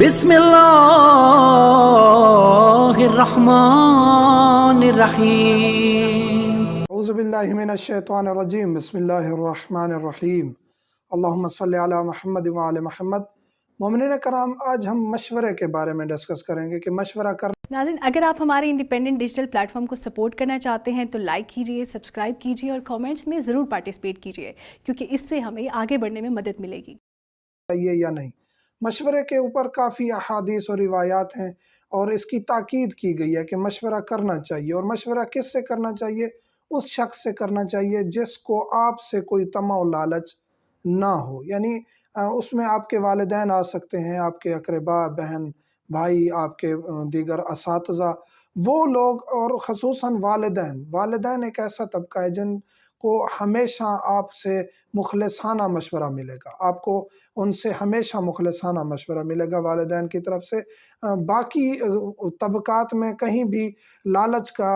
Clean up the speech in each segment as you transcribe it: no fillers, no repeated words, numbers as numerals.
بسم اللہ الرحمن الرحیم۔ اعوذ باللہ من الشیطان الرجیم، بسم اللہ الرحمن الرحیم، اللہم صلی علی محمد وعلی محمد۔ مومنین کرام، آج ہم مشورے کے بارے میں ڈسکس کریں گے کہ مشورہ ناظرین، اگر آپ ہمارے انڈیپینڈنٹ ڈیجیٹل پلیٹ فارم کو سپورٹ کرنا چاہتے ہیں تو لائک کیجئے، سبسکرائب کیجئے اور کامنٹس میں ضرور پارٹیسپیٹ کیجئے، کیونکہ اس سے ہمیں آگے بڑھنے میں مدد ملے گی۔ چاہیے یا نہیں۔ مشورے کے اوپر کافی احادیث اور روایات ہیں اور اس کی تاکید کی گئی ہے کہ مشورہ کرنا چاہیے، اور مشورہ کس سے کرنا چاہیے؟ اس شخص سے کرنا چاہیے جس کو آپ سے کوئی طمع و لالچ نہ ہو، یعنی اس میں آپ کے والدین آ سکتے ہیں، آپ کے اقربا، بہن، بھائی، آپ کے دیگر اساتذہ، وہ لوگ، اور خصوصاً والدین ایک ایسا طبقہ ہے جن کو ہمیشہ آپ سے مخلصانہ مشورہ ملے گا، آپ کو ان سے ہمیشہ مخلصانہ مشورہ ملے گا والدین کی طرف سے۔ باقی طبقات میں کہیں بھی لالچ کا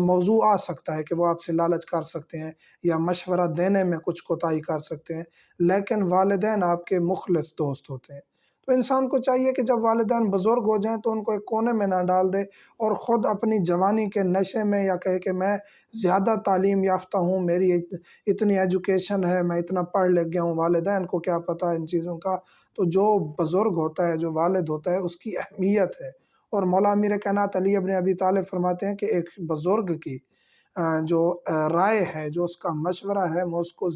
موضوع آ سکتا ہے کہ وہ آپ سے لالچ کر سکتے ہیں یا مشورہ دینے میں کچھ کوتاہی کر سکتے ہیں، لیکن والدین آپ کے مخلص دوست ہوتے ہیں۔ تو انسان کو چاہیے کہ جب والدین بزرگ ہو جائیں تو ان کو ایک کونے میں نہ ڈال دے اور خود اپنی جوانی کے نشے میں یا کہے کہ میں زیادہ تعلیم یافتہ ہوں، میری اتنی ایجوکیشن ہے، میں اتنا پڑھ لکھ گیا ہوں، والدین کو کیا پتہ ان چیزوں کا۔ تو جو بزرگ ہوتا ہے، جو والد ہوتا ہے، اس کی اہمیت ہے۔ اور مولا امیر کائنات علی ابن ابی طالب فرماتے ہیں کہ ایک بزرگ کی جو رائے ہے، جو اس کا مشورہ ہے، میں اس کو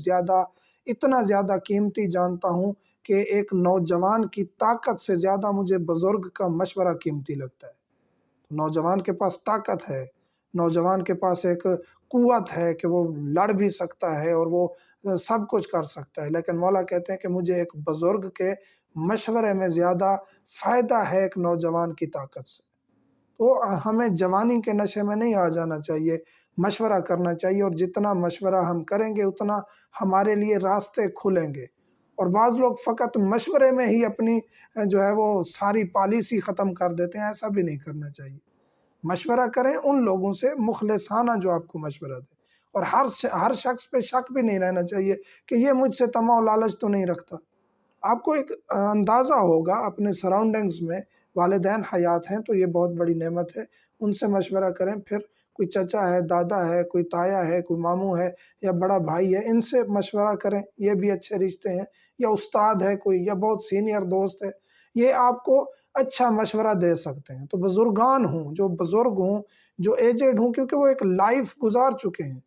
اتنا زیادہ قیمتی جانتا ہوں کہ ایک نوجوان کی طاقت سے زیادہ مجھے بزرگ کا مشورہ قیمتی لگتا ہے۔ نوجوان کے پاس طاقت ہے، نوجوان کے پاس ایک قوت ہے کہ وہ لڑ بھی سکتا ہے اور وہ سب کچھ کر سکتا ہے، لیکن مولا کہتے ہیں کہ مجھے ایک بزرگ کے مشورے میں زیادہ فائدہ ہے ایک نوجوان کی طاقت سے۔ تو ہمیں جوانی کے نشے میں نہیں آ جانا چاہیے، مشورہ کرنا چاہیے، اور جتنا مشورہ ہم کریں گے اتنا ہمارے لیے راستے کھلیں گے۔ اور بعض لوگ فقط مشورے میں ہی اپنی جو ہے وہ ساری پالیسی ختم کر دیتے ہیں، ایسا بھی نہیں کرنا چاہیے۔ مشورہ کریں ان لوگوں سے مخلصانہ جو آپ کو مشورہ دیں، اور ہر شخص پہ شک بھی نہیں رہنا چاہیے کہ یہ مجھ سے طمع و لالچ تو نہیں رکھتا۔ آپ کو ایک اندازہ ہوگا اپنے سراؤنڈنگز میں، والدین حیات ہیں تو یہ بہت بڑی نعمت ہے، ان سے مشورہ کریں۔ پھر کوئی چچا ہے، دادا ہے، کوئی تایا ہے، کوئی ماموں ہے یا بڑا بھائی ہے، ان سے مشورہ کریں، یہ بھی اچھے رشتے ہیں۔ یا استاد ہے کوئی، یا بہت سینئر دوست ہے، یہ آپ کو اچھا مشورہ دے سکتے ہیں۔ تو بزرگان ہوں، جو بزرگ ہوں، جو ایجڈ ہوں، کیونکہ وہ ایک لائف گزار چکے ہیں،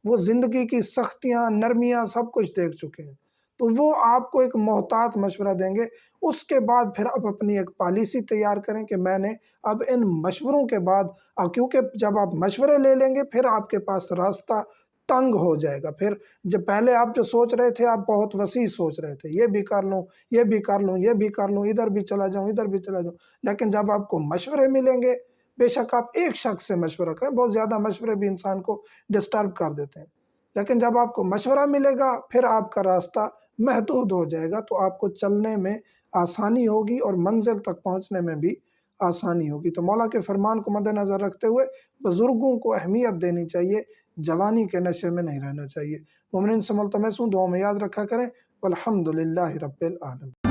وہ زندگی کی سختیاں، نرمیاں سب کچھ دیکھ چکے ہیں، تو وہ آپ کو ایک محتاط مشورہ دیں گے۔ اس کے بعد پھر آپ اپنی ایک پالیسی تیار کریں کہ میں نے اب ان مشوروں کے بعد، کیونکہ جب آپ مشورے لے لیں گے پھر آپ کے پاس راستہ تنگ ہو جائے گا۔ پھر جب پہلے آپ جو سوچ رہے تھے، آپ بہت وسیع سوچ رہے تھے، یہ بھی کر لوں، یہ بھی کر لوں، یہ بھی کر لوں، ادھر بھی چلا جاؤں، ادھر بھی چلا جاؤں، لیکن جب آپ کو مشورے ملیں گے، بے شک آپ ایک شخص سے مشورہ کریں، بہت زیادہ مشورے بھی انسان کو ڈسٹرب کر دیتے ہیں، لیکن جب آپ کو مشورہ ملے گا پھر آپ کا راستہ محدود ہو جائے گا، تو آپ کو چلنے میں آسانی ہوگی اور منزل تک پہنچنے میں بھی آسانی ہوگی۔ تو مولا کے فرمان کو مد نظر رکھتے ہوئے بزرگوں کو اہمیت دینی چاہیے، جوانی کے نشے میں نہیں رہنا چاہیے۔ مومنین سے ملتمس ہوں، دعاؤں میں یاد رکھا کریں۔ والحمدللہ رب العالمین۔